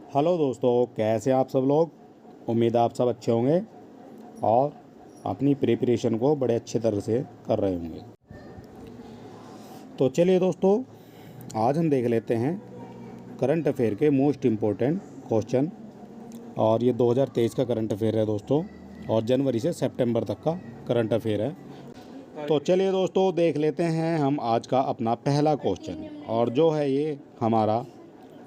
Hello दोस्तों, कैसे हैं आप सब लोग। उम्मीद है आप सब अच्छे होंगे और अपनी प्रिपरेशन को बड़े अच्छे तरह से कर रहे होंगे। तो चलिए दोस्तों, आज हम देख लेते हैं करंट अफेयर के मोस्ट इम्पोर्टेंट क्वेश्चन। और ये 2023 का करंट अफेयर है दोस्तों, और जनवरी से सितंबर तक का करंट अफेयर है। तो चलिए दोस्तों, देख लेते हैं हम आज का अपना पहला क्वेश्चन, और जो है ये हमारा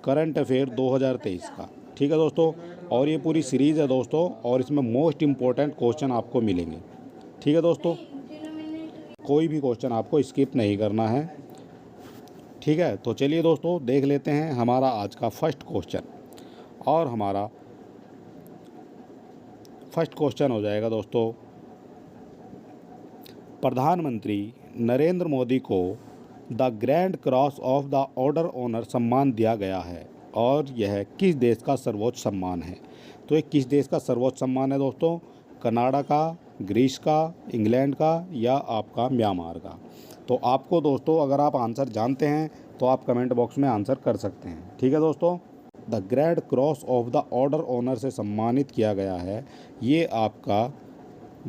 करंट अफेयर 2023 का। ठीक है दोस्तों, और ये पूरी सीरीज़ है दोस्तों, और इसमें मोस्ट इम्पोर्टेंट क्वेश्चन आपको मिलेंगे। ठीक है दोस्तों, कोई भी क्वेश्चन आपको स्किप नहीं करना है। ठीक है, तो चलिए दोस्तों देख लेते हैं हमारा आज का फर्स्ट क्वेश्चन। और हमारा फर्स्ट क्वेश्चन हो जाएगा दोस्तों, प्रधानमंत्री नरेंद्र मोदी को the grand cross of the order honour सम्मान दिया गया है, और यह किस देश का सर्वोच्च सम्मान है। तो ये किस देश का सर्वोच्च सम्मान है दोस्तों? कनाडा का, ग्रीस का, इंग्लैंड का, या आपका म्यांमार का। तो आपको दोस्तों, अगर आप आंसर जानते हैं तो आप कमेंट बॉक्स में आंसर कर सकते हैं। ठीक है दोस्तों, the grand cross of the order honour से सम्मानित किया गया है, ये आपका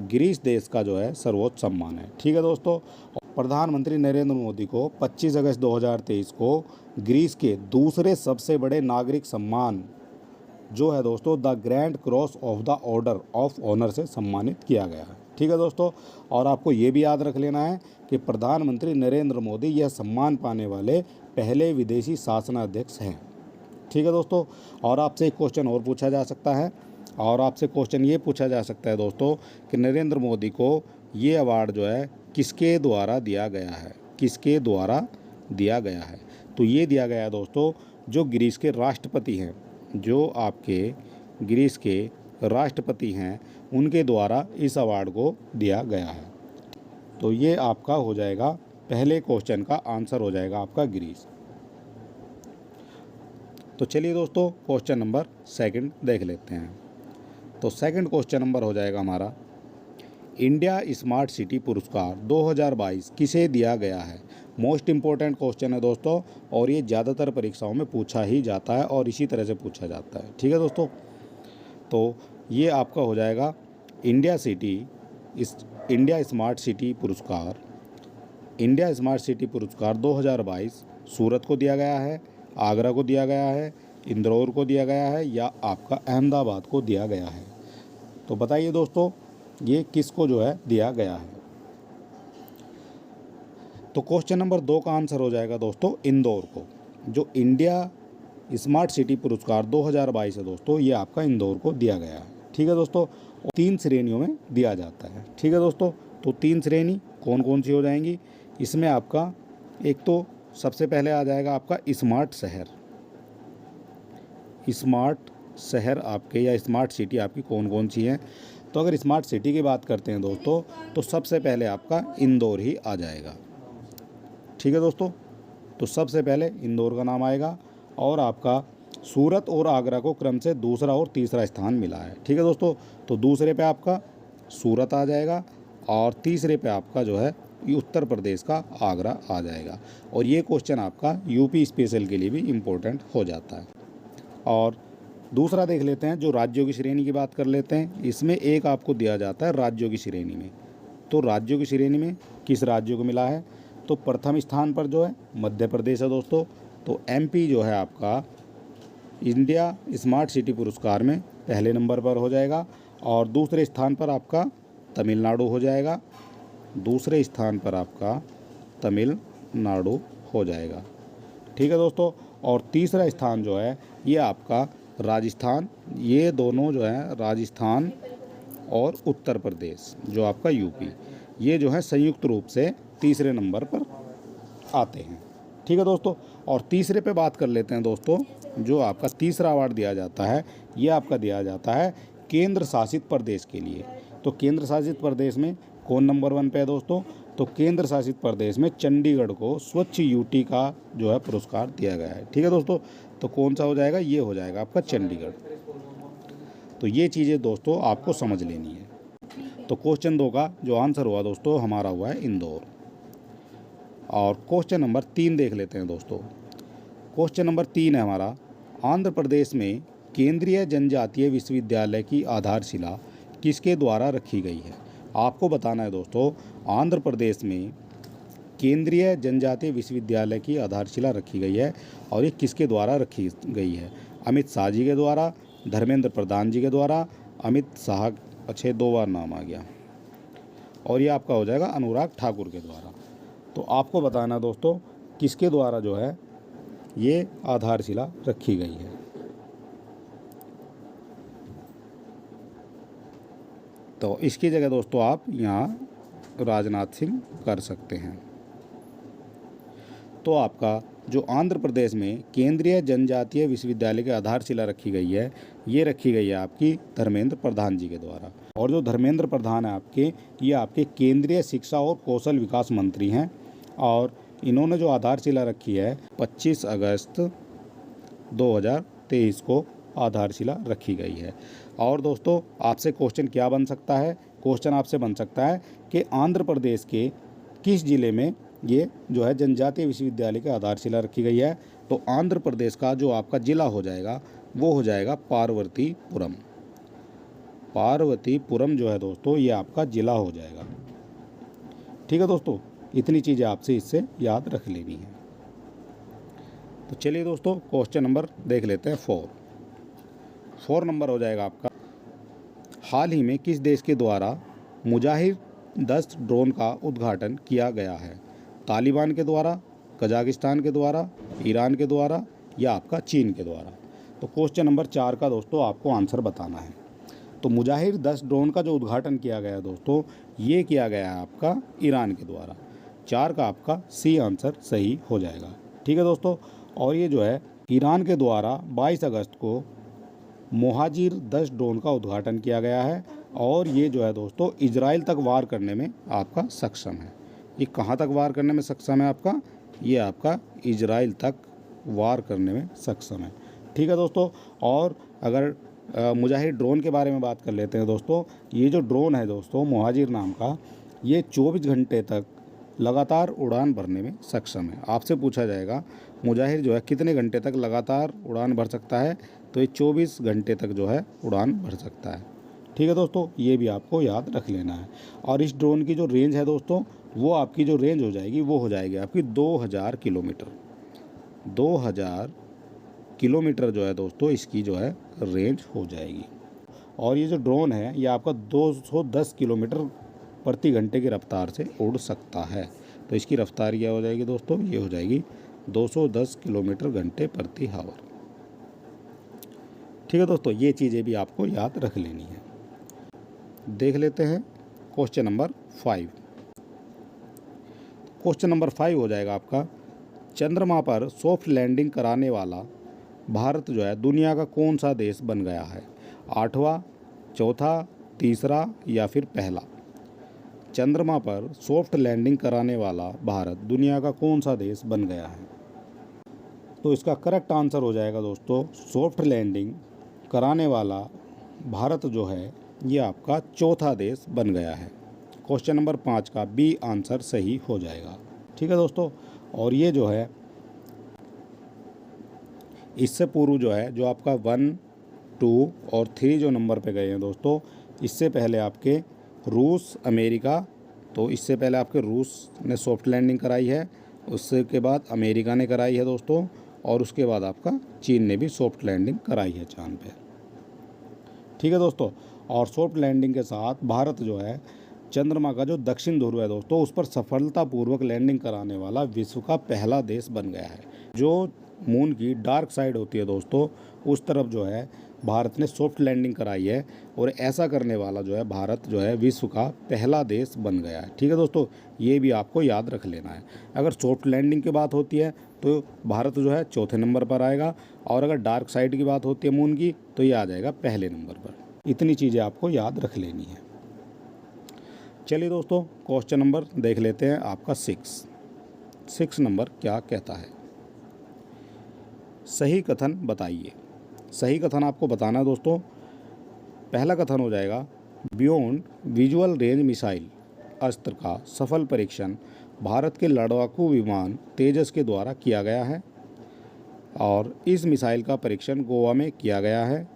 ग्रीस देश का जो है सर्वोच्च सम्मान है। ठीक है दोस्तों, प्रधानमंत्री नरेंद्र मोदी को 25 अगस्त 2023 को ग्रीस के दूसरे सबसे बड़े नागरिक सम्मान जो है दोस्तों the grand cross of the order of honour से सम्मानित किया गया है। ठीक है दोस्तों, और आपको ये भी याद रख लेना है कि प्रधानमंत्री नरेंद्र मोदी यह सम्मान पाने वाले पहले विदेशी शासनाध्यक्ष हैं। ठीक है दोस्तों, और आपसे एक क्वेश्चन और पूछा जा सकता है, और आपसे क्वेश्चन ये पूछा जा सकता है दोस्तों कि नरेंद्र मोदी को ये अवार्ड जो है किसके द्वारा दिया गया है, किसके द्वारा दिया गया है। तो ये दिया गया है दोस्तों जो ग्रीस के राष्ट्रपति हैं, जो आपके ग्रीस के राष्ट्रपति हैं, उनके द्वारा इस अवार्ड को दिया गया है। तो ये आपका हो जाएगा, पहले क्वेश्चन का आंसर हो जाएगा आपका ग्रीस। तो चलिए दोस्तों, क्वेश्चन नंबर सेकंड देख लेते हैं। तो सेकंड क्वेश्चन नंबर हो जाएगा हमारा, इंडिया स्मार्ट सिटी पुरस्कार 2022 किसे दिया गया है। मोस्ट इम्पोर्टेंट क्वेश्चन है दोस्तों, और ये ज़्यादातर परीक्षाओं में पूछा ही जाता है और इसी तरह से पूछा जाता है। ठीक है दोस्तों, तो ये आपका हो जाएगा इंडिया स्मार्ट सिटी पुरस्कार। इंडिया स्मार्ट सिटी पुरस्कार 2022 सूरत को दिया गया है, आगरा को दिया गया है, इंदौर को दिया गया है, या आपका अहमदाबाद को दिया गया है। तो बताइए दोस्तों, ये किसको जो है दिया गया है। तो क्वेश्चन नंबर 2 का आंसर हो जाएगा दोस्तों इंदौर को। जो इंडिया स्मार्ट सिटी पुरस्कार 2022 है दोस्तों, ये आपका इंदौर को दिया गया है। ठीक है दोस्तों, 3 श्रेणियों में दिया जाता है। ठीक है दोस्तों, तो 3 श्रेणी कौन कौन सी हो जाएंगी इसमें आपका, एक तो सबसे पहले आ जाएगा आपका स्मार्ट शहर। स्मार्ट शहर आपके या स्मार्ट सिटी आपकी कौन कौन सी हैं। तो अगर स्मार्ट सिटी की बात करते हैं दोस्तों, तो सबसे पहले आपका इंदौर ही आ जाएगा। ठीक है दोस्तों, तो सबसे पहले इंदौर का नाम आएगा, और आपका सूरत और आगरा को क्रम से दूसरा और तीसरा स्थान मिला है। ठीक है दोस्तों, तो दूसरे पे आपका सूरत आ जाएगा, और तीसरे पे आपका जो है उत्तर प्रदेश का आगरा आ जाएगा। और ये क्वेश्चन आपका यूपी स्पेशल के लिए भी इम्पोर्टेंट हो जाता है। और दूसरा देख लेते हैं, जो राज्यों की श्रेणी की बात कर लेते हैं। इसमें एक आपको दिया जाता है राज्यों की श्रेणी में। तो राज्यों की श्रेणी में किस राज्य को मिला है, तो प्रथम स्थान पर जो है मध्य प्रदेश है दोस्तों। तो एमपी जो है आपका इंडिया स्मार्ट सिटी पुरस्कार में पहले नंबर पर हो जाएगा, और दूसरे स्थान पर आपका तमिलनाडु हो जाएगा। दूसरे स्थान पर आपका तमिलनाडु हो जाएगा। ठीक है दोस्तों, और तीसरा स्थान जो है ये आपका राजस्थान। ये दोनों जो है राजस्थान और उत्तर प्रदेश जो आपका यूपी, ये जो है संयुक्त रूप से तीसरे नंबर पर आते हैं। ठीक है दोस्तों, और तीसरे पे बात कर लेते हैं दोस्तों, जो आपका तीसरा अवार्ड दिया जाता है ये आपका दिया जाता है केंद्र शासित प्रदेश के लिए। तो केंद्र शासित प्रदेश में कौन नंबर 1 पे है दोस्तों, तो केंद्र शासित प्रदेश में चंडीगढ़ को स्वच्छ यूटी का जो है पुरस्कार दिया गया है। ठीक है दोस्तों, तो कौन सा हो जाएगा, ये हो जाएगा आपका चंडीगढ़। तो ये चीज़ें दोस्तों आपको समझ लेनी है। तो क्वेश्चन 2 का जो आंसर हुआ दोस्तों हमारा हुआ है इंदौर। और क्वेश्चन नंबर 3 देख लेते हैं दोस्तों। क्वेश्चन नंबर 3 है हमारा, आंध्र प्रदेश में केंद्रीय जनजातीय विश्वविद्यालय की आधारशिला किसके द्वारा रखी गई है? आपको बताना है दोस्तों, आंध्र प्रदेश में केंद्रीय जनजातीय विश्वविद्यालय की आधारशिला रखी गई है और ये किसके द्वारा रखी गई है? अमित शाह जी के द्वारा, धर्मेंद्र प्रधान जी के द्वारा, अमित शाह, अच्छे 2 बार नाम आ गया, और ये आपका हो जाएगा अनुराग ठाकुर के द्वारा। तो आपको बताना दोस्तों किसके द्वारा जो है ये आधारशिला रखी गई है। तो इसकी जगह दोस्तों आप यहाँ राजनाथ सिंह कर सकते हैं। तो आपका जो आंध्र प्रदेश में केंद्रीय जनजातीय विश्वविद्यालय की आधारशिला रखी गई है, ये रखी गई है आपकी धर्मेंद्र प्रधान जी के द्वारा। और जो धर्मेंद्र प्रधान है आपके, ये आपके केंद्रीय शिक्षा और कौशल विकास मंत्री हैं, और इन्होंने जो आधारशिला रखी है 25 अगस्त 2023 को आधारशिला रखी गई है। और दोस्तों आपसे क्वेश्चन क्या बन सकता है? क्वेश्चन आपसे बन सकता है कि आंध्र प्रदेश के किस ज़िले में ये जो है जनजातीय विश्वविद्यालय की आधारशिला रखी गई है? तो आंध्र प्रदेश का जो आपका ज़िला हो जाएगा वो हो जाएगा पार्वतीपुरम। पार्वतीपुरम जो है दोस्तों ये आपका ज़िला हो जाएगा। ठीक है दोस्तों, इतनी चीज़ें आपसे इससे याद रख लेनी है। तो चलिए दोस्तों क्वेश्चन नंबर देख लेते हैं 4 नंबर हो जाएगा आपका, हाल ही में किस देश के द्वारा मुजाहिर-10 ड्रोन का उद्घाटन किया गया है? तालिबान के द्वारा, कजाकिस्तान के द्वारा, ईरान के द्वारा, या आपका चीन के द्वारा? तो क्वेश्चन नंबर 4 का दोस्तों आपको आंसर बताना है। तो मुजाहिर-10 ड्रोन का जो उद्घाटन किया गया है दोस्तों, ये किया गया है आपका ईरान के द्वारा। 4 का आपका सी आंसर सही हो जाएगा। ठीक है दोस्तों, और ये जो है ईरान के द्वारा 22 अगस्त को मुजाहिर-10 ड्रोन का उद्घाटन किया गया है, और ये जो है दोस्तों इजराइल तक वार करने में आपका सक्षम है। ये कहाँ तक वार करने में सक्षम है आपका? ये आपका इजराइल तक वार करने में सक्षम है। ठीक है दोस्तों, और अगर मुजाहिर ड्रोन के बारे में बात कर लेते हैं दोस्तों, ये जो ड्रोन है दोस्तों मुहाजिर नाम का, ये 24 घंटे तक लगातार उड़ान भरने में सक्षम है। आपसे पूछा जाएगा मुजाहिर जो है कितने घंटे तक लगातार उड़ान भर सकता है? तो ये 24 घंटे तक जो है उड़ान भर सकता है। ठीक है दोस्तों, ये भी आपको याद रख लेना है। और इस ड्रोन की जो रेंज है दोस्तों, वो आपकी जो रेंज हो जाएगी वो हो जाएगी आपकी 2000 किलोमीटर। 2000 किलोमीटर जो है दोस्तों इसकी जो है रेंज हो जाएगी। और ये जो ड्रोन है ये आपका 210 किलोमीटर प्रति घंटे की रफ्तार से उड़ सकता है। तो इसकी रफ्तार क्या हो जाएगी दोस्तों? ये हो जाएगी 210 किलोमीटर घंटे प्रति हावर। ठीक है दोस्तों, ये चीज़ें भी आपको याद रख लेनी है। देख लेते हैं क्वेश्चन नंबर 5। क्वेश्चन नंबर 5 हो जाएगा आपका, चंद्रमा पर सॉफ्ट लैंडिंग कराने वाला भारत जो है दुनिया का कौन सा देश बन गया है? 8वां, चौथा, तीसरा, या फिर पहला? चंद्रमा पर सॉफ्ट लैंडिंग कराने वाला भारत दुनिया का कौन सा देश बन गया है? तो इसका करेक्ट आंसर हो जाएगा दोस्तों, सॉफ्ट लैंडिंग कराने वाला भारत जो है ये आपका चौथा देश बन गया है। क्वेश्चन नंबर 5 का बी आंसर सही हो जाएगा। ठीक है दोस्तों, और ये जो है इससे पूर्व जो है जो आपका 1, 2 और 3 जो नंबर पे गए हैं दोस्तों, इससे पहले आपके रूस, अमेरिका, तो इससे पहले आपके रूस ने सॉफ्ट लैंडिंग कराई है, उसके के बाद अमेरिका ने कराई है दोस्तों, और उसके बाद आपका चीन ने भी सॉफ्ट लैंडिंग कराई है चांद पे। ठीक है दोस्तों, और सॉफ्ट लैंडिंग के साथ भारत जो है चंद्रमा का जो दक्षिण ध्रुव है दोस्तों उस पर सफलतापूर्वक लैंडिंग कराने वाला विश्व का पहला देश बन गया है। जो मून की डार्क साइड होती है दोस्तों उस तरफ जो है भारत ने सॉफ्ट लैंडिंग कराई है, और ऐसा करने वाला जो है भारत जो है विश्व का पहला देश बन गया है। ठीक है दोस्तों, ये भी आपको याद रख लेना है। अगर सॉफ्ट लैंडिंग की बात होती है तो भारत जो है चौथे नंबर पर आएगा, और अगर डार्क साइड की बात होती है मून की तो ये आ जाएगा पहले नंबर पर। इतनी चीज़ें आपको याद रख लेनी है। चलिए दोस्तों क्वेश्चन नंबर देख लेते हैं आपका 6 नंबर क्या कहता है? सही कथन बताइए। सही कथन आपको बताना है दोस्तों। पहला कथन हो जाएगा, बियॉन्ड विजुअल रेंज मिसाइल अस्त्र का सफल परीक्षण भारत के लड़ाकू विमान तेजस के द्वारा किया गया है। और इस मिसाइल का परीक्षण गोवा में किया गया है।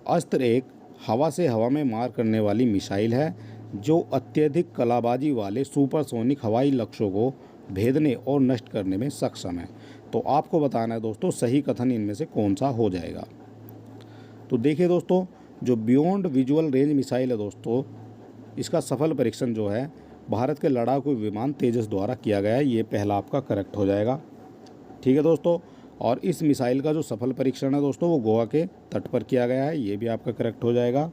अस्त्र एक हवा से हवा में मार करने वाली मिसाइल है जो अत्यधिक कलाबाजी वाले सुपरसोनिक हवाई लक्ष्यों को भेदने और नष्ट करने में सक्षम है। तो आपको बताना है दोस्तों सही कथन इनमें से कौन सा हो जाएगा। तो देखिए दोस्तों, जो बियॉन्ड विजुअल रेंज मिसाइल है दोस्तों, इसका सफल परीक्षण जो है भारत के लड़ाकू विमान तेजस द्वारा किया गया है। ये पहला आपका करेक्ट हो जाएगा। ठीक है दोस्तों, और इस मिसाइल का जो सफल परीक्षण है दोस्तों वो गोवा के तट पर किया गया है। ये भी आपका करेक्ट हो जाएगा।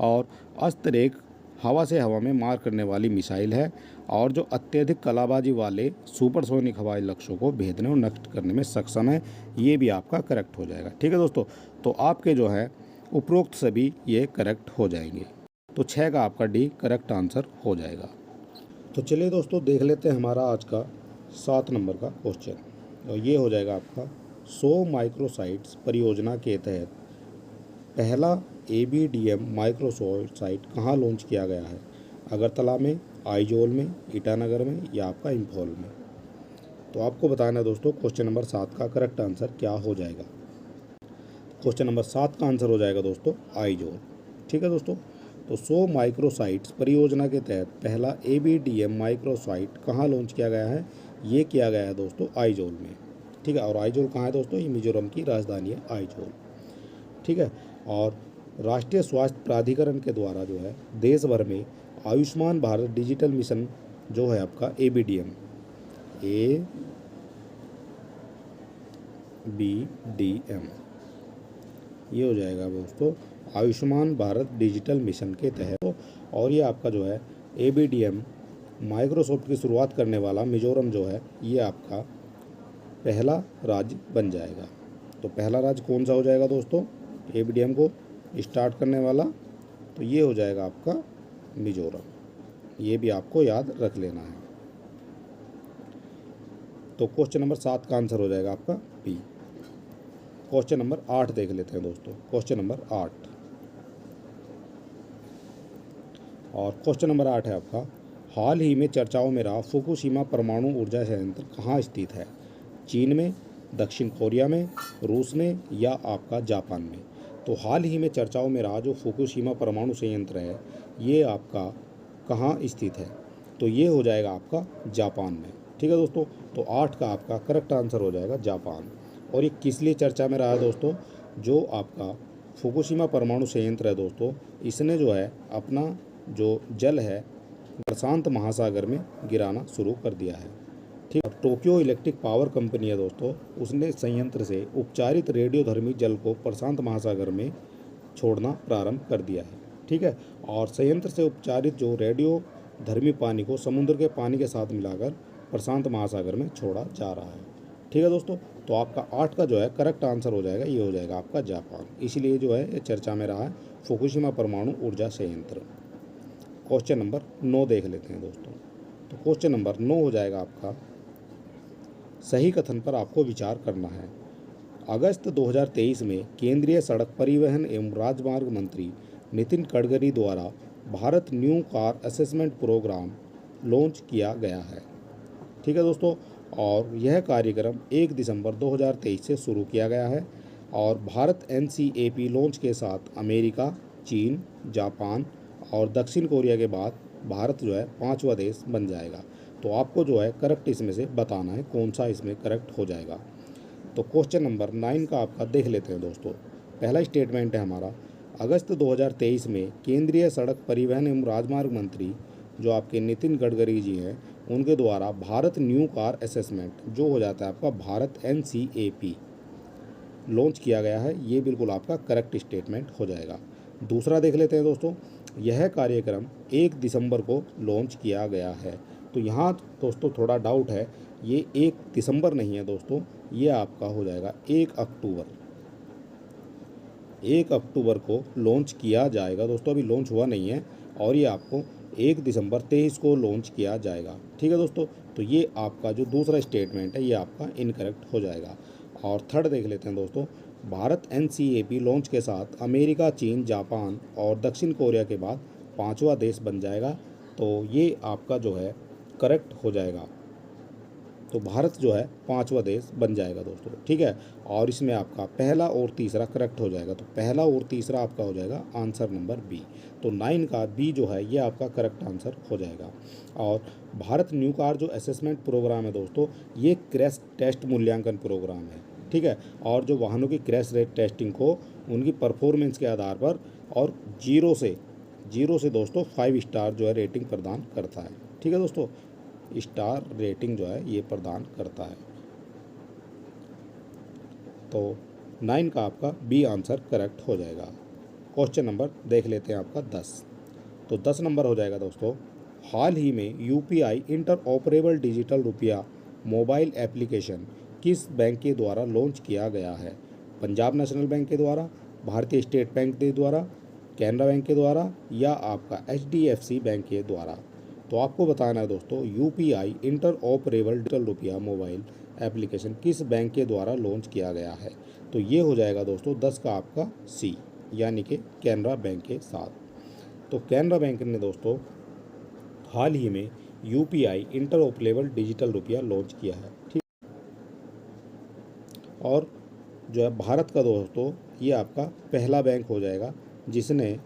और अस्त्र एक हवा से हवा में मार करने वाली मिसाइल है और जो अत्यधिक कलाबाजी वाले सुपरसोनिक हवाई लक्ष्यों को भेदने और नष्ट करने में सक्षम है। ये भी आपका करेक्ट हो जाएगा। ठीक है दोस्तों, तो आपके जो है उपरोक्त सभी ये करेक्ट हो जाएंगे। तो 6 का आपका डी करेक्ट आंसर हो जाएगा। तो चलिए दोस्तों देख लेते हैं हमारा आज का 7 नंबर का क्वेश्चन। और ये हो जाएगा आपका 100 माइक्रोसाइट्स परियोजना के तहत पहला ABDM माइक्रोसाइट कहाँ लॉन्च किया गया है? अगरतला में, आइजोल में, ईटानगर में या आपका इम्फॉल में? तो आपको बताना है दोस्तों क्वेश्चन नंबर 7 का करेक्ट आंसर क्या हो जाएगा। क्वेश्चन नंबर 7 का आंसर हो जाएगा दोस्तों आइजोल। ठीक है दोस्तों, तो 100 माइक्रोसाइट्स परियोजना के तहत पहला ABDM माइक्रोसाइट कहाँ लॉन्च किया गया है? ये किया गया है दोस्तों आइजोल में। ठीक है, और आइजोल कहाँ है दोस्तों? ये मिजोरम की राजधानी है आइजोल। ठीक है, और राष्ट्रीय स्वास्थ्य प्राधिकरण के द्वारा जो है देश भर में आयुष्मान भारत डिजिटल मिशन जो है आपका ABDM ये हो जाएगा दोस्तों आयुष्मान भारत डिजिटल मिशन के तहत। और ये आपका जो है ABDM माइक्रोसॉफ्ट की शुरुआत करने वाला मिजोरम जो है ये आपका पहला राज्य बन जाएगा। तो पहला राज्य कौन सा हो जाएगा दोस्तों ABDM को स्टार्ट करने वाला? तो ये हो जाएगा आपका मिजोरम। ये भी आपको याद रख लेना है। तो क्वेश्चन नंबर 7 का आंसर हो जाएगा आपका बी। क्वेश्चन नंबर 8 देख लेते हैं दोस्तों। क्वेश्चन नंबर 8 और क्वेश्चन नंबर 8 है आपका हाल ही में चर्चाओं में रहा फुकुशिमा परमाणु ऊर्जा संयंत्र कहाँ स्थित है? चीन में, दक्षिण कोरिया में, रूस में या आपका जापान में? तो हाल ही में चर्चाओं में रहा जो फुकुशिमा परमाणु संयंत्र है ये आपका कहाँ स्थित है? तो ये हो जाएगा आपका जापान में। ठीक है दोस्तों, तो 8 का आपका करेक्ट आंसर हो जाएगा जापान। और ये किस लिए चर्चा में रहा है दोस्तों? जो आपका फुकुशिमा परमाणु संयंत्र है दोस्तों, इसने जो है अपना जो जल है प्रशांत महासागर में गिराना शुरू कर दिया है। ठीक, टोक्यो इलेक्ट्रिक पावर कंपनी है दोस्तों, उसने संयंत्र से उपचारित रेडियोधर्मी जल को प्रशांत महासागर में छोड़ना प्रारंभ कर दिया है। ठीक है, और संयंत्र से उपचारित जो रेडियोधर्मी पानी को समुद्र के पानी के साथ मिलाकर प्रशांत महासागर में छोड़ा जा रहा है। ठीक है दोस्तों, तो आपका 8 का जो है करेक्ट आंसर हो जाएगा, ये हो जाएगा आपका जापान। इसीलिए जो है ये चर्चा में रहा है फुकुशिमा परमाणु ऊर्जा संयंत्र। क्वेश्चन नंबर 9 देख लेते हैं दोस्तों। तो क्वेश्चन नंबर 9 हो जाएगा आपका सही कथन पर आपको विचार करना है। अगस्त 2023 में केंद्रीय सड़क परिवहन एवं राजमार्ग मंत्री नितिन गडकरी द्वारा Bharat new car assessment program launch किया गया है। ठीक है दोस्तों, और यह कार्यक्रम 1 दिसंबर 2023 से शुरू किया गया है और भारत NCAP लॉन्च के साथ अमेरिका, चीन, जापान और दक्षिण कोरिया के बाद भारत जो है 5वां देश बन जाएगा। तो आपको जो है करेक्ट इसमें से बताना है कौन सा इसमें करेक्ट हो जाएगा। तो क्वेश्चन नंबर 9 का आपका देख लेते हैं दोस्तों। पहला स्टेटमेंट है हमारा अगस्त 2023 में केंद्रीय सड़क परिवहन एवं राजमार्ग मंत्री जो आपके नितिन गडकरी जी हैं उनके द्वारा भारत न्यू कार असेसमेंट जो हो जाता है आपका भारत NCAP लॉन्च किया गया है। ये बिल्कुल आपका करेक्ट स्टेटमेंट हो जाएगा। दूसरा देख लेते हैं दोस्तों, यह कार्यक्रम 1 दिसंबर को लॉन्च किया गया है। तो यहाँ दोस्तों थोड़ा डाउट है, ये 1 दिसंबर नहीं है दोस्तों, ये आपका हो जाएगा 1 अक्टूबर। 1 अक्टूबर को लॉन्च किया जाएगा दोस्तों, अभी लॉन्च हुआ नहीं है और ये आपको 1 दिसंबर 23 को लॉन्च किया जाएगा। ठीक है दोस्तों, तो ये आपका जो दूसरा स्टेटमेंट है ये आपका इनकरेक्ट हो जाएगा। और थर्ड देख लेते हैं दोस्तों, भारत NCAP लॉन्च के साथ अमेरिका, चीन, जापान और दक्षिण कोरिया के बाद 5वां देश बन जाएगा। तो ये आपका जो है करेक्ट हो जाएगा। तो भारत जो है 5वां देश बन जाएगा दोस्तों। ठीक है, और इसमें आपका पहला और तीसरा करेक्ट हो जाएगा। तो पहला और तीसरा आपका हो जाएगा आंसर नंबर बी। तो 9 का बी जो है ये आपका करेक्ट आंसर हो जाएगा। और भारत न्यू कार जो असेसमेंट प्रोग्राम है दोस्तों, ये क्रैश टेस्ट मूल्यांकन प्रोग्राम है। ठीक है, और जो वाहनों की क्रैश रेट टेस्टिंग को उनकी परफॉर्मेंस के आधार पर और जीरो से दोस्तों 5 स्टार जो है रेटिंग प्रदान करता है। ठीक है दोस्तों, स्टार रेटिंग जो है ये प्रदान करता है। तो 9 का आपका बी आंसर करेक्ट हो जाएगा। क्वेश्चन नंबर देख लेते हैं आपका 10। तो 10 नंबर हो जाएगा दोस्तों, हाल ही में यूपीआई इंटर ऑपरेबल डिजिटल रुपया मोबाइल एप्लीकेशन किस बैंक के द्वारा लॉन्च किया गया है? पंजाब नेशनल बैंक के द्वारा, भारतीय स्टेट बैंक के द्वारा, कैनरा बैंक के द्वारा या आपका एचडीएफसी बैंक के द्वारा? तो आपको बताना है दोस्तों, यूपीआई इंटर ऑपरेबल डिजिटल रुपया मोबाइल एप्लीकेशन किस बैंक के द्वारा लॉन्च किया गया है? तो ये हो जाएगा दोस्तों 10 का आपका सी, यानी कि कैनरा बैंक के साथ। तो कैनरा बैंक ने दोस्तों हाल ही में यूपीआई इंटर ऑपरेबल डिजिटल रुपया लॉन्च किया है। ठीक, और जो है भारत का दोस्तों ये आपका पहला बैंक हो जाएगा जिसने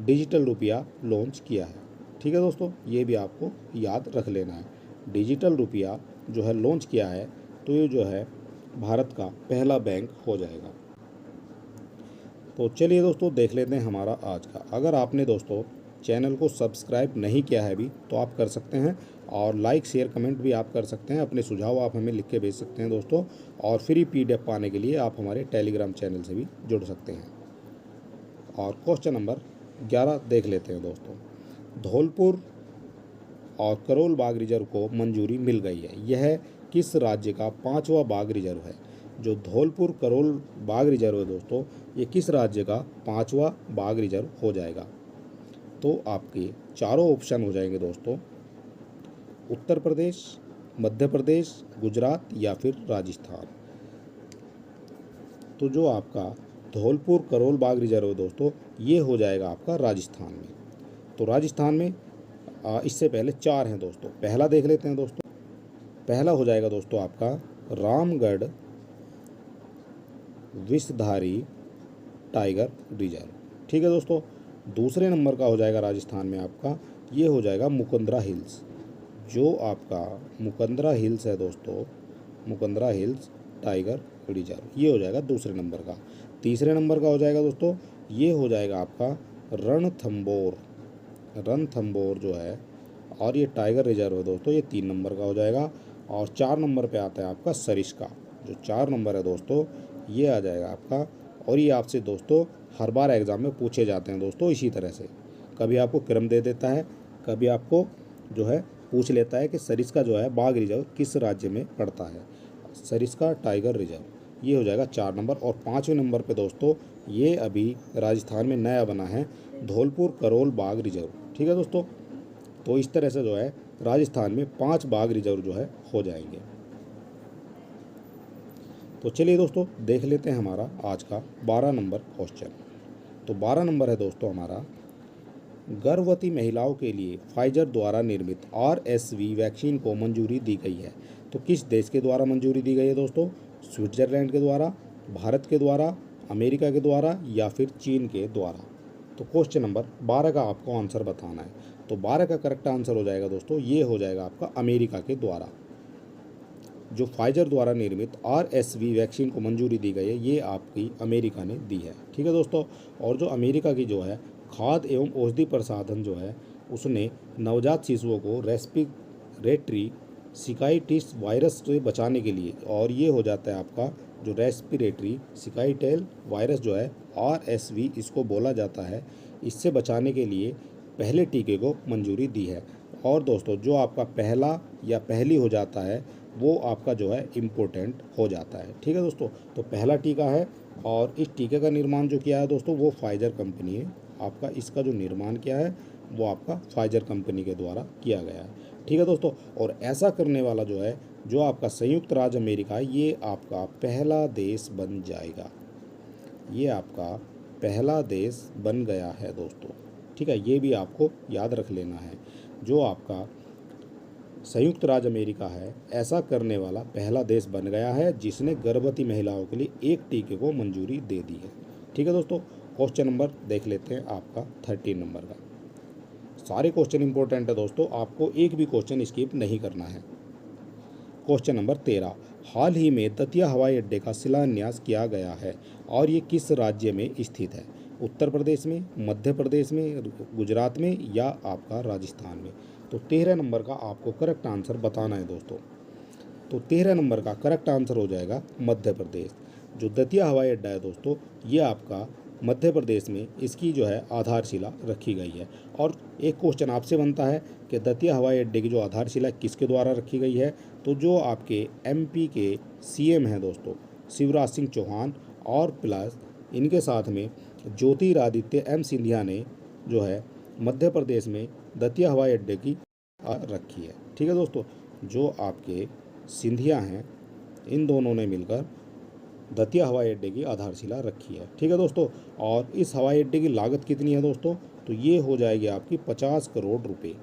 डिजिटल रुपया लॉन्च किया है। ठीक है दोस्तों, ये भी आपको याद रख लेना है। डिजिटल रुपया जो है लॉन्च किया है, तो ये जो है भारत का पहला बैंक हो जाएगा। तो चलिए दोस्तों देख लेते हैं हमारा आज का। अगर आपने दोस्तों चैनल को सब्सक्राइब नहीं किया है अभी तो आप कर सकते हैं, और लाइक शेयर कमेंट भी आप कर सकते हैं। अपने सुझाव आप हमें लिख के भेज सकते हैं दोस्तों, और फ्री पीडीएफ पाने के लिए आप हमारे टेलीग्राम चैनल से भी जुड़ सकते हैं। और क्वेश्चन नंबर 11 देख लेते हैं दोस्तों। धौलपुर और करोल बाघ रिजर्व को मंजूरी मिल गई है। यह किस राज्य का 5वां बाघ रिजर्व है? जो धौलपुर करोल बाघ रिजर्व है दोस्तों, ये किस राज्य का 5वां बाघ रिजर्व हो जाएगा? तो आपके चारों ऑप्शन हो जाएंगे दोस्तों, उत्तर प्रदेश, मध्य प्रदेश, गुजरात या फिर राजस्थान। तो जो आपका धौलपुर करोल बाघ रिजर्व है दोस्तों, ये हो जाएगा आपका राजस्थान में। तो राजस्थान में इससे पहले 4 हैं दोस्तों। पहला देख लेते हैं दोस्तों। पहला हो जाएगा दोस्तों आपका रामगढ़ विषधारी टाइगर रिजर्व। ठीक है दोस्तों, दूसरे नंबर का हो जाएगा राजस्थान में आपका, ये हो जाएगा मुकंदरा हिल्स। जो आपका मुकंदरा हिल्स है दोस्तों, मुकंदरा हिल्स टाइगर रिजर्व, ये हो जाएगा दूसरे नंबर का। तीसरे नंबर का हो जाएगा दोस्तों, ये हो जाएगा आपका रणथंबोर जो है, और ये टाइगर रिजर्व है दोस्तों, ये 3 नंबर का हो जाएगा। और 4 नंबर पे आता है आपका सरिस्का। जो 4 नंबर है दोस्तों, ये आ जाएगा आपका। और ये आपसे दोस्तों हर बार एग्ज़ाम में पूछे जाते हैं दोस्तों इसी तरह से। कभी आपको क्रम दे देता है, कभी आपको जो है पूछ लेता है कि सरिस्का जो है बाघ रिजर्व किस राज्य में पड़ता है। सरिस्का टाइगर रिजर्व, ये हो जाएगा 4 नंबर। और 5वें नंबर पे दोस्तों ये अभी राजस्थान में नया बना है, धौलपुर करोल बाघ रिजर्व। ठीक है दोस्तों, तो इस तरह से जो है राजस्थान में 5 बाघ रिजर्व जो है हो जाएंगे। तो चलिए दोस्तों देख लेते हैं हमारा आज का 12 नंबर क्वेश्चन। तो 12 नंबर है दोस्तों हमारा, गर्भवती महिलाओं के लिए फाइजर द्वारा निर्मित RSV वैक्सीन को मंजूरी दी गई है। तो किस देश के द्वारा मंजूरी दी गई है दोस्तों? स्विट्जरलैंड के द्वारा, भारत के द्वारा, अमेरिका के द्वारा या फिर चीन के द्वारा? तो क्वेश्चन नंबर 12 का आपको आंसर बताना है। तो 12 का करेक्ट आंसर हो जाएगा दोस्तों, ये हो जाएगा आपका अमेरिका के द्वारा। जो फाइजर द्वारा निर्मित RSV वैक्सीन को मंजूरी दी गई है, ये आपकी अमेरिका ने दी है। ठीक है दोस्तों, और जो अमेरिका की जो है खाद्य एवं औषधि प्रसाधन जो है, उसने नवजात शिशुओं को रेस्पिरेटरी सिकाइटिस वायरस से बचाने के लिए, और ये हो जाता है आपका जो रेस्पिरेटरी सिकाइटेल वायरस जो है RSV इसको बोला जाता है, इससे बचाने के लिए पहले टीके को मंजूरी दी है। और दोस्तों जो आपका पहला या पहली हो जाता है वो आपका जो है इम्पोर्टेंट हो जाता है। ठीक है दोस्तों, तो पहला टीका है, और इस टीके का निर्माण जो किया है दोस्तों वो फाइजर कंपनी है। आपका इसका जो निर्माण किया है वो आपका फाइजर कंपनी के द्वारा किया गया है। ठीक है दोस्तों, और ऐसा करने वाला जो है जो आपका संयुक्त राज्य अमेरिका है, ये आपका पहला देश बन जाएगा। ये आपका पहला देश बन गया है दोस्तों। ठीक है, ये भी आपको याद रख लेना है। जो आपका संयुक्त राज्य अमेरिका है ऐसा करने वाला पहला देश बन गया है जिसने गर्भवती महिलाओं के लिए एक टीके को मंजूरी दे दी है। ठीक है दोस्तों, क्वेश्चन नंबर देख लेते हैं आपका 13 नंबर का। सारे क्वेश्चन इंपॉर्टेंट है दोस्तों, आपको एक भी क्वेश्चन स्किप नहीं करना है। क्वेश्चन नंबर 13, हाल ही में दतिया हवाई अड्डे का शिलान्यास किया गया है और ये किस राज्य में स्थित है? उत्तर प्रदेश में, मध्य प्रदेश में, गुजरात में या आपका राजस्थान में? तो 13 नंबर का आपको करेक्ट आंसर बताना है दोस्तों। तो 13 नंबर का करेक्ट आंसर हो जाएगा मध्य प्रदेश। जो दतिया हवाई अड्डा है दोस्तों, ये आपका मध्य प्रदेश में इसकी जो है आधारशिला रखी गई है। और एक क्वेश्चन आपसे बनता है कि दतिया हवाई अड्डे की जो आधारशिला किसके द्वारा रखी गई है? तो जो आपके एमपी के सीएम हैं दोस्तों, शिवराज सिंह चौहान, और प्लस इनके साथ में ज्योतिरादित्य एम सिंधिया ने जो है मध्य प्रदेश में दतिया हवाई अड्डे की रखी है। ठीक है दोस्तों, जो आपके सिंधिया हैं इन दोनों ने मिलकर दतिया हवाई अड्डे की आधारशिला रखी है। ठीक है दोस्तों, और इस हवाई अड्डे की लागत कितनी है दोस्तों? तो ये हो जाएगी आपकी 50 करोड़ रुपए।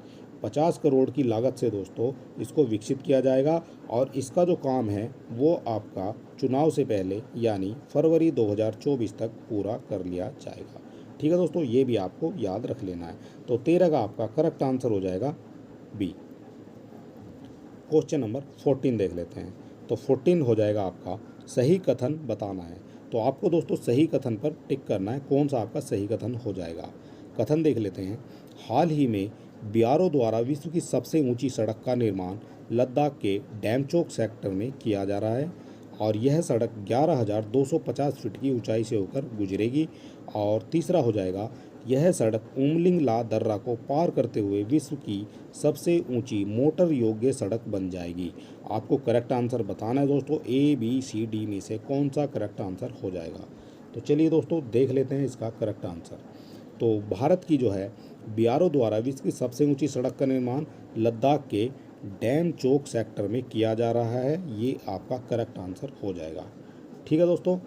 50 करोड़ की लागत से दोस्तों इसको विकसित किया जाएगा और इसका जो काम है वो आपका चुनाव से पहले यानी फरवरी 2024 तक पूरा कर लिया जाएगा। ठीक है दोस्तों, ये भी आपको याद रख लेना है। तो 13 का आपका करेक्ट आंसर हो जाएगा बी। क्वेश्चन नंबर 14 देख लेते हैं। तो 14 हो जाएगा आपका सही कथन बताना है। तो आपको दोस्तों सही कथन पर टिक करना है, कौन सा आपका सही कथन हो जाएगा। कथन देख लेते हैं। हाल ही में बीआरओ द्वारा विश्व की सबसे ऊंची सड़क का निर्माण लद्दाख के डैमचोक सेक्टर में किया जा रहा है और यह सड़क 11,250 फीट की ऊंचाई से होकर गुजरेगी। और तीसरा हो जाएगा, यह सड़क उमलिंग ला दर्रा को पार करते हुए विश्व की सबसे ऊंची मोटर योग्य सड़क बन जाएगी। आपको करेक्ट आंसर बताना है दोस्तों, ABCD में से कौन सा करेक्ट आंसर हो जाएगा। तो चलिए दोस्तों देख लेते हैं इसका करेक्ट आंसर। तो भारत की जो है बीआरओ द्वारा विश्व की सबसे ऊंची सड़क का निर्माण लद्दाख के डैम चौक सेक्टर में किया जा रहा है, ये आपका करेक्ट आंसर हो जाएगा। ठीक है दोस्तों,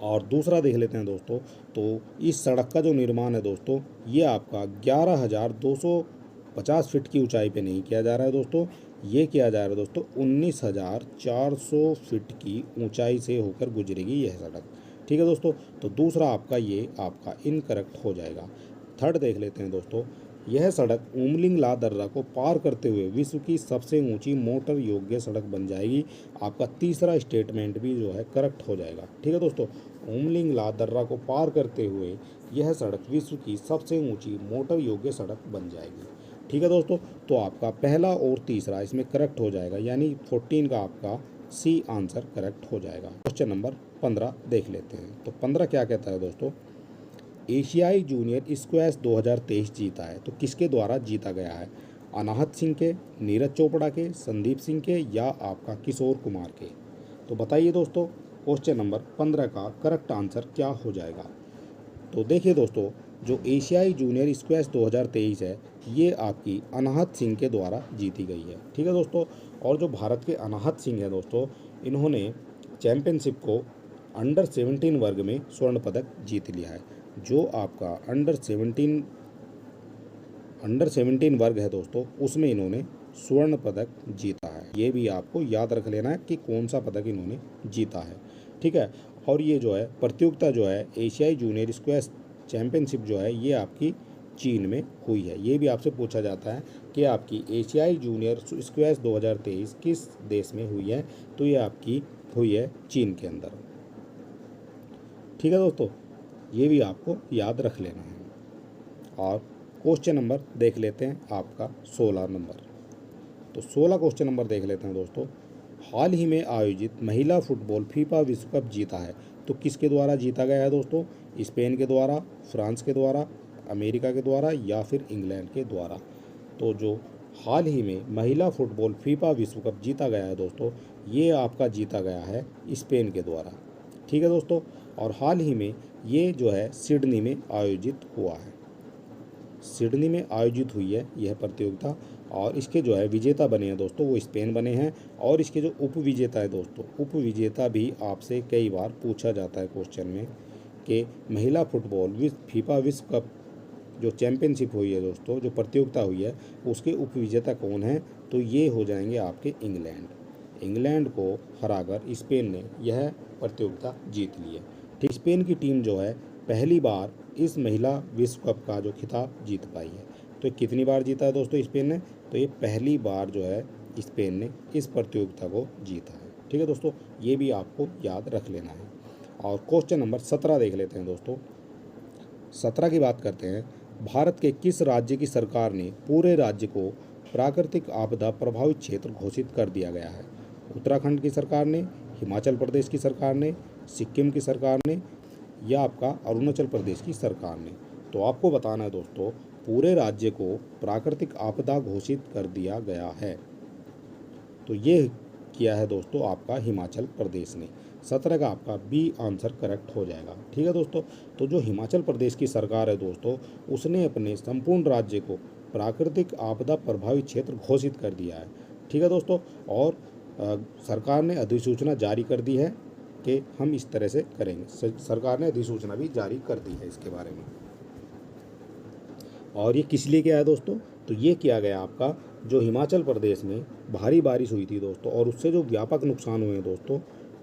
और दूसरा देख लेते हैं दोस्तों। तो इस सड़क का जो निर्माण है दोस्तों, ये आपका 11,250 फीट की ऊंचाई पे नहीं किया जा रहा है दोस्तों, ये किया जा रहा है दोस्तों 19,400 फीट की ऊंचाई से होकर गुजरेगी यह सड़क। ठीक है दोस्तों, तो दूसरा आपका ये आपका इनकरेक्ट हो जाएगा। थर्ड देख लेते हैं दोस्तों। यह सड़क उमलिंग ला दर्रा को पार करते हुए विश्व की सबसे ऊंची मोटर योग्य सड़क बन जाएगी। आपका तीसरा स्टेटमेंट भी जो है करेक्ट हो जाएगा। ठीक है दोस्तों, उमलिंग ला दर्रा को पार करते हुए यह सड़क विश्व की सबसे ऊंची मोटर योग्य सड़क बन जाएगी। ठीक है दोस्तों, तो आपका पहला और तीसरा इसमें करेक्ट हो जाएगा, यानी 14 का आपका सी आंसर करेक्ट हो जाएगा। क्वेश्चन नंबर 15 देख लेते हैं। तो 15 क्या कहता है दोस्तों? एशियाई जूनियर स्क्वैश 2023 जीता है, तो किसके द्वारा जीता गया है? अनाहत सिंह के, नीरज चोपड़ा के, संदीप सिंह के या आपका किशोर कुमार के? तो बताइए दोस्तों, क्वेश्चन नंबर 15 का करेक्ट आंसर क्या हो जाएगा। तो देखिए दोस्तों, जो एशियाई जूनियर स्क्वैश 2023 है, ये आपकी अनाहत सिंह के द्वारा जीती गई है। ठीक है दोस्तों, और जो भारत के अनाहत सिंह है दोस्तों, इन्होंने चैंपियनशिप को अंडर 17 वर्ग में स्वर्ण पदक जीत लिया है। जो आपका अंडर 17 वर्ग है दोस्तों, उसमें इन्होंने स्वर्ण पदक जीता है। ये भी आपको याद रख लेना है कि कौन सा पदक इन्होंने जीता है। ठीक है, और ये जो है प्रतियोगिता जो है एशियाई जूनियर स्क्वैश चैंपियनशिप जो है, ये आपकी चीन में हुई है। ये भी आपसे पूछा जाता है कि आपकी एशियाई जूनियर स्क्वैश 2023 किस देश में हुई है? तो ये आपकी हुई है चीन के अंदर। ठीक है दोस्तों, ये भी आपको याद रख लेना है। और क्वेश्चन नंबर देख लेते हैं आपका 16 नंबर। तो 16 क्वेश्चन नंबर देख लेते हैं दोस्तों। हाल ही में आयोजित महिला फुटबॉल फीफा विश्व कप जीता है, तो किसके द्वारा जीता गया है दोस्तों? स्पेन के द्वारा, फ्रांस के द्वारा, अमेरिका के द्वारा या फिर इंग्लैंड के द्वारा? तो जो हाल ही में महिला फुटबॉल फीफा विश्व कप जीता गया है दोस्तों, ये आपका जीता गया है स्पेन के द्वारा। ठीक है दोस्तों, और हाल ही में ये जो है सिडनी में आयोजित हुआ है। सिडनी में आयोजित हुई है यह प्रतियोगिता, और इसके जो है विजेता बने हैं दोस्तों वो स्पेन बने हैं। और इसके जो उप विजेता है दोस्तों, उप विजेता भी आपसे कई बार पूछा जाता है क्वेश्चन में कि महिला फुटबॉल फीफा विश्व कप जो चैम्पियनशिप हुई है दोस्तों, जो प्रतियोगिता हुई है, उसके उपविजेता कौन है? तो ये हो जाएंगे आपके इंग्लैंड। इंग्लैंड को हराकर स्पेन ने यह प्रतियोगिता जीत ली है। ठीक, स्पेन की टीम जो है पहली बार इस महिला विश्व कप का जो खिताब जीत पाई है। तो कितनी बार जीता है दोस्तों स्पेन ने? तो ये पहली बार जो है स्पेन ने इस प्रतियोगिता को जीता है। ठीक है दोस्तों, ये भी आपको याद रख लेना है। और क्वेश्चन नंबर 17 देख लेते हैं दोस्तों। 17 की बात करते हैं। भारत के किस राज्य की सरकार ने पूरे राज्य को प्राकृतिक आपदा प्रभावित क्षेत्र घोषित कर दिया गया है? उत्तराखंड की सरकार ने, हिमाचल प्रदेश की सरकार ने, सिक्किम की सरकार ने, या आपका अरुणाचल प्रदेश की सरकार ने? तो आपको बताना है दोस्तों, पूरे राज्य को प्राकृतिक आपदा घोषित कर दिया गया है। तो ये किया है दोस्तों आपका हिमाचल प्रदेश ने। 17 का आपका बी आंसर करेक्ट हो जाएगा। ठीक है दोस्तों, तो जो हिमाचल प्रदेश की सरकार है दोस्तों, उसने अपने संपूर्ण राज्य को प्राकृतिक आपदा प्रभावित क्षेत्र घोषित कर दिया है। ठीक है दोस्तों, और सरकार ने अधिसूचना जारी कर दी है कि हम इस तरह से करेंगे। सरकार ने अधिसूचना भी जारी कर दी है इसके बारे में। और ये किस लिए किया है दोस्तों? तो ये किया गया आपका जो हिमाचल प्रदेश में भारी बारिश हुई थी दोस्तों, और उससे जो व्यापक नुकसान हुए हैं दोस्तों,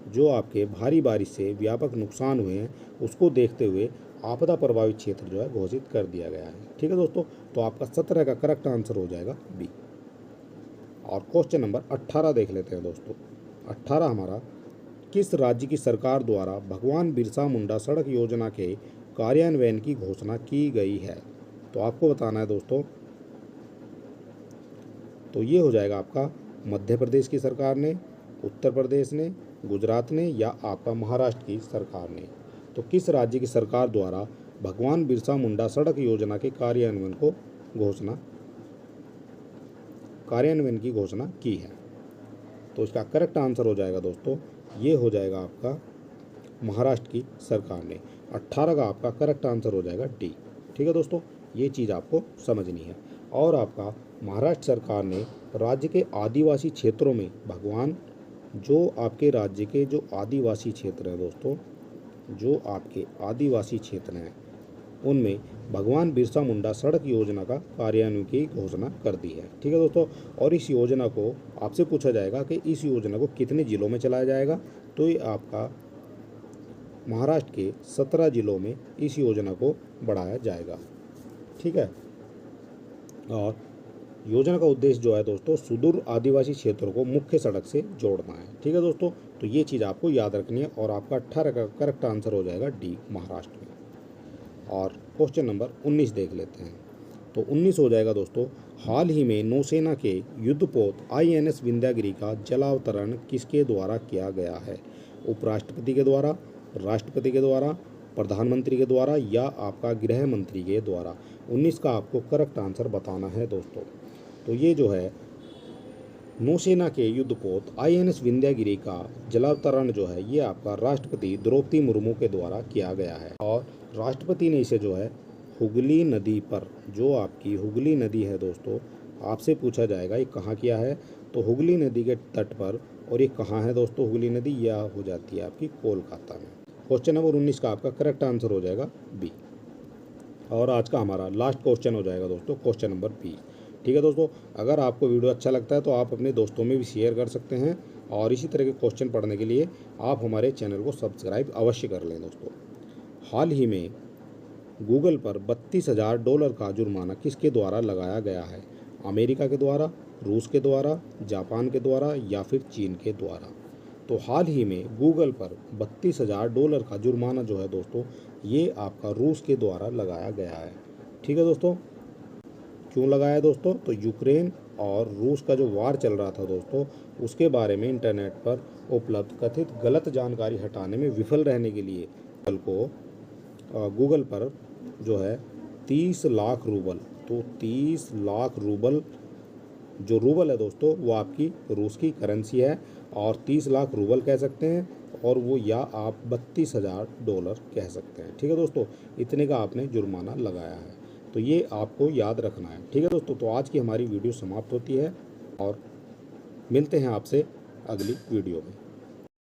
जो आपके भारी बारिश से व्यापक नुकसान हुए हैं, उसको देखते हुए आपदा प्रभावित क्षेत्र जो है घोषित कर दिया गया है। ठीक है दोस्तों, तो आपका 17 का करेक्ट आंसर हो जाएगा बी। और क्वेश्चन नंबर 18 देख लेते हैं दोस्तों। 18 हमारा, किस राज्य की सरकार द्वारा भगवान बिरसा मुंडा सड़क योजना के कार्यान्वयन की घोषणा की गई है? तो आपको बताना है दोस्तों, तो ये हो जाएगा आपका मध्य प्रदेश की सरकार ने, उत्तर प्रदेश ने, गुजरात ने, या आपका महाराष्ट्र की सरकार ने? तो किस राज्य की सरकार द्वारा भगवान बिरसा मुंडा सड़क योजना के कार्यान्वयन की घोषणा की है? तो इसका करेक्ट आंसर हो जाएगा दोस्तों, ये हो जाएगा आपका महाराष्ट्र की सरकार ने। 18 का आपका करेक्ट आंसर हो जाएगा डी। ठीक है दोस्तों, ये चीज़ आपको समझनी है। और आपका महाराष्ट्र सरकार ने राज्य के आदिवासी क्षेत्रों में भगवान, जो आपके राज्य के जो आदिवासी क्षेत्र हैं दोस्तों, जो आपके आदिवासी क्षेत्र हैं, उनमें भगवान बिरसा मुंडा सड़क योजना का कार्यान्वयन की घोषणा कर दी है। ठीक है दोस्तों, और इस योजना को आपसे पूछा जाएगा कि इस योजना को कितने जिलों में चलाया जाएगा? तो ये आपका महाराष्ट्र के 17 जिलों में इस योजना को बढ़ाया जाएगा। ठीक है, और योजना का उद्देश्य जो है दोस्तों, सुदूर आदिवासी क्षेत्रों को मुख्य सड़क से जोड़ना है। ठीक है दोस्तों, तो ये चीज़ आपको याद रखनी है। और आपका 18 का करेक्ट आंसर हो जाएगा डी, महाराष्ट्र में। और क्वेश्चन नंबर 19 देख लेते हैं। तो 19 हो जाएगा दोस्तों, हाल ही में नौसेना के युद्धपोत INS विंध्यागिरी का जलावतरण किसके द्वारा किया गया है? उपराष्ट्रपति के द्वारा, राष्ट्रपति के द्वारा, प्रधानमंत्री के द्वारा, या आपका गृह मंत्री के द्वारा? 19 का आपको करेक्ट आंसर बताना है दोस्तों। तो ये जो है नौसेना के युद्धपोत INS विंध्यागिरी का जलावतरण जो है, ये आपका राष्ट्रपति द्रौपदी मुर्मू के द्वारा किया गया है। और राष्ट्रपति ने इसे जो है हुगली नदी पर, जो आपकी हुगली नदी है दोस्तों, आपसे पूछा जाएगा ये कहाँ किया है? तो हुगली नदी के तट पर। और ये कहाँ है दोस्तों हुगली नदी? यह हो जाती है आपकी कोलकाता में। क्वेश्चन नंबर 19 का आपका करेक्ट आंसर हो जाएगा बी। और आज का हमारा लास्ट क्वेश्चन हो जाएगा दोस्तों, क्वेश्चन नंबर 20। ठीक है दोस्तों, अगर आपको वीडियो अच्छा लगता है तो आप अपने दोस्तों में भी शेयर कर सकते हैं। और इसी तरह के क्वेश्चन पढ़ने के लिए आप हमारे चैनल को सब्सक्राइब अवश्य कर लें दोस्तों। हाल ही में गूगल पर $32,000 का जुर्माना किसके द्वारा लगाया गया है? अमेरिका के द्वारा, रूस के द्वारा, जापान के द्वारा, या फिर चीन के द्वारा? तो हाल ही में गूगल पर $32,000 का जुर्माना जो है दोस्तों, ये आपका रूस के द्वारा लगाया गया है। ठीक है दोस्तों, क्यों लगाया दोस्तों? तो यूक्रेन और रूस का जो वार चल रहा था दोस्तों, उसके बारे में इंटरनेट पर उपलब्ध कथित गलत जानकारी हटाने में विफल रहने के लिए गूगल पर जो है 30 लाख रूबल, तो 30 लाख रूबल, जो रूबल है दोस्तों वो आपकी रूस की करेंसी है, और 30 लाख रूबल कह सकते हैं, और वो या आप $32,000 कह सकते हैं। ठीक है दोस्तों, इतने का आपने जुर्माना लगाया है। तो ये आपको याद रखना है। ठीक है दोस्तों, तो आज की हमारी वीडियो समाप्त होती है और मिलते हैं आपसे अगली वीडियो में।